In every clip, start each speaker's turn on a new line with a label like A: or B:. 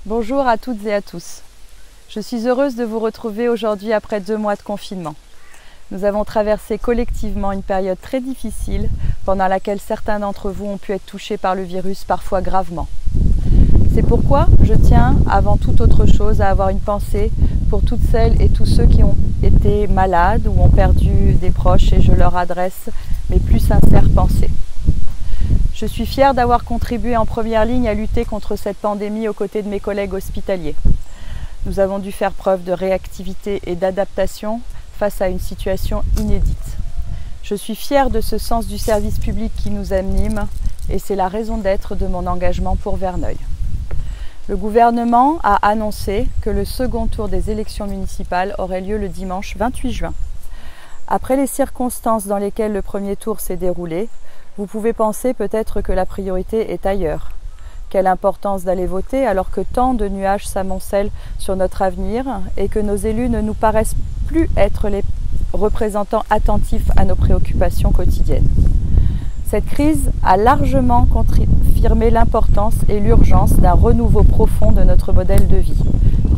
A: Bonjour à toutes et à tous. Je suis heureuse de vous retrouver aujourd'hui après 2 mois de confinement. Nous avons traversé collectivement une période très difficile pendant laquelle certains d'entre vous ont pu être touchés par le virus, parfois gravement. C'est pourquoi je tiens, avant toute autre chose, à avoir une pensée pour toutes celles et tous ceux qui ont été malades ou ont perdu des proches, et je leur adresse mes plus sincères pensées. Je suis fière d'avoir contribué en première ligne à lutter contre cette pandémie aux côtés de mes collègues hospitaliers. Nous avons dû faire preuve de réactivité et d'adaptation face à une situation inédite. Je suis fière de ce sens du service public qui nous anime et c'est la raison d'être de mon engagement pour Verneuil. Le gouvernement a annoncé que le second tour des élections municipales aurait lieu le dimanche 28 juin. Après les circonstances dans lesquelles le premier tour s'est déroulé, vous pouvez penser peut-être que la priorité est ailleurs. Quelle importance d'aller voter alors que tant de nuages s'amoncellent sur notre avenir et que nos élus ne nous paraissent plus être les représentants attentifs à nos préoccupations quotidiennes. Cette crise a largement confirmé l'importance et l'urgence d'un renouveau profond de notre modèle de vie.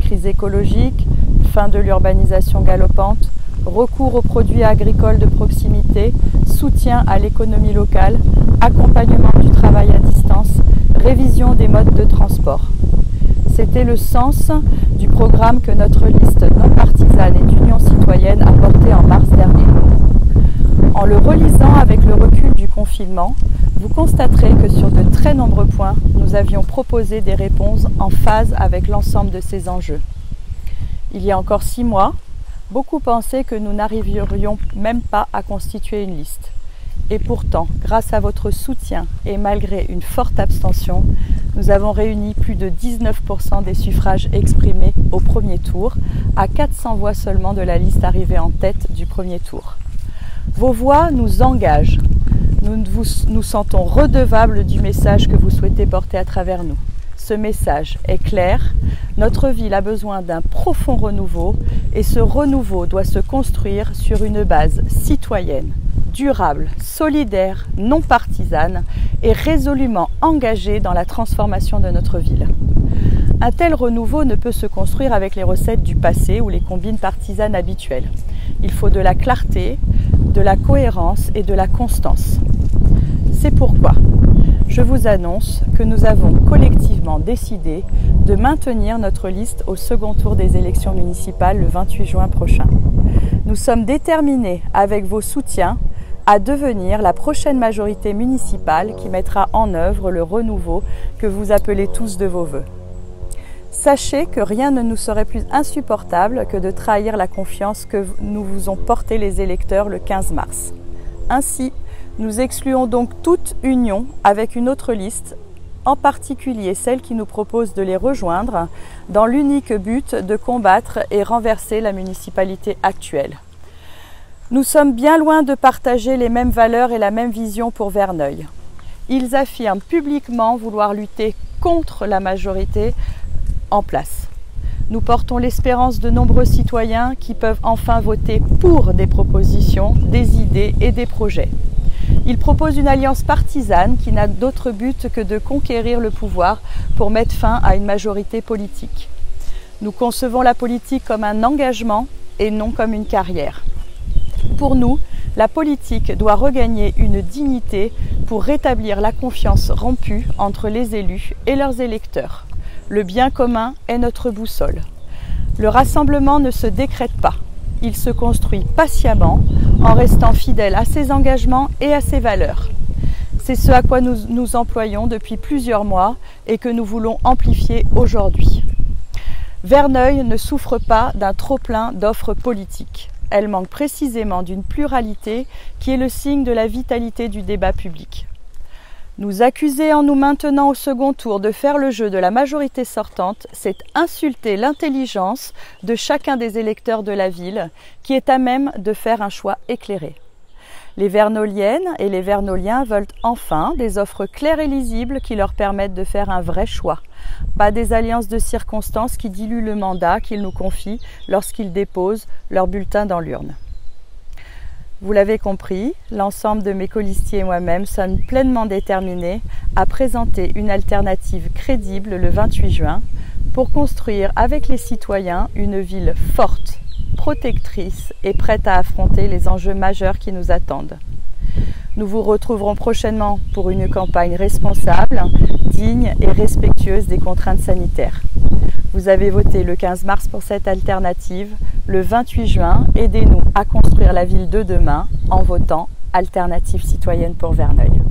A: Crise écologique, fin de l'urbanisation galopante, recours aux produits agricoles de proximité, soutien à l'économie locale, accompagnement du travail à distance, révision des modes de transport. C'était le sens du programme que notre liste non partisane et d'Union citoyenne a porté en mars dernier. En le relisant avec le recul du confinement, vous constaterez que sur de très nombreux points, nous avions proposé des réponses en phase avec l'ensemble de ces enjeux. Il y a encore 6 mois, beaucoup pensaient que nous n'arriverions même pas à constituer une liste. Et pourtant, grâce à votre soutien et malgré une forte abstention, nous avons réuni plus de 19% des suffrages exprimés au premier tour, à 400 voix seulement de la liste arrivée en tête du premier tour. Vos voix nous engagent. Nous nous sentons redevables du message que vous souhaitez porter à travers nous. Ce message est clair, notre ville a besoin d'un profond renouveau et ce renouveau doit se construire sur une base citoyenne, durable, solidaire, non partisane et résolument engagée dans la transformation de notre ville. Un tel renouveau ne peut se construire avec les recettes du passé ou les combines partisanes habituelles. Il faut de la clarté, de la cohérence et de la constance. C'est pourquoi je vous annonce que nous avons collectivement décidé de maintenir notre liste au second tour des élections municipales le 28 juin prochain. Nous sommes déterminés, avec vos soutiens, à devenir la prochaine majorité municipale qui mettra en œuvre le renouveau que vous appelez tous de vos vœux. Sachez que rien ne nous serait plus insupportable que de trahir la confiance que nous vous ont portée les électeurs le 15 mars. Ainsi, nous excluons donc toute union avec une autre liste, en particulier celle qui nous propose de les rejoindre, dans l'unique but de combattre et renverser la municipalité actuelle. Nous sommes bien loin de partager les mêmes valeurs et la même vision pour Verneuil. Ils affirment publiquement vouloir lutter contre la majorité en place. Nous portons l'espérance de nombreux citoyens qui peuvent enfin voter pour des propositions, des idées et des projets. Ils proposent une alliance partisane qui n'a d'autre but que de conquérir le pouvoir pour mettre fin à une majorité politique. Nous concevons la politique comme un engagement et non comme une carrière. Pour nous, la politique doit regagner une dignité pour rétablir la confiance rompue entre les élus et leurs électeurs. Le bien commun est notre boussole. Le rassemblement ne se décrète pas. Il se construit patiemment en restant fidèle à ses engagements et à ses valeurs. C'est ce à quoi nous nous employons depuis plusieurs mois et que nous voulons amplifier aujourd'hui. Verneuil ne souffre pas d'un trop-plein d'offres politiques. Elle manque précisément d'une pluralité qui est le signe de la vitalité du débat public. Nous accuser en nous maintenant au second tour de faire le jeu de la majorité sortante, c'est insulter l'intelligence de chacun des électeurs de la ville qui est à même de faire un choix éclairé. Les Vernoliennes et les Vernoliens veulent enfin des offres claires et lisibles qui leur permettent de faire un vrai choix. Pas des alliances de circonstances qui diluent le mandat qu'ils nous confient lorsqu'ils déposent leur bulletin dans l'urne. Vous l'avez compris, l'ensemble de mes colistiers et moi-même sommes pleinement déterminés à présenter une alternative crédible le 28 juin pour construire avec les citoyens une ville forte, protectrice et prête à affronter les enjeux majeurs qui nous attendent. Nous vous retrouverons prochainement pour une campagne responsable, digne et respectueuse des contraintes sanitaires. Vous avez voté le 15 mars pour cette alternative. Le 28 juin, aidez-nous à construire la ville de demain en votant Alternative citoyenne pour Verneuil.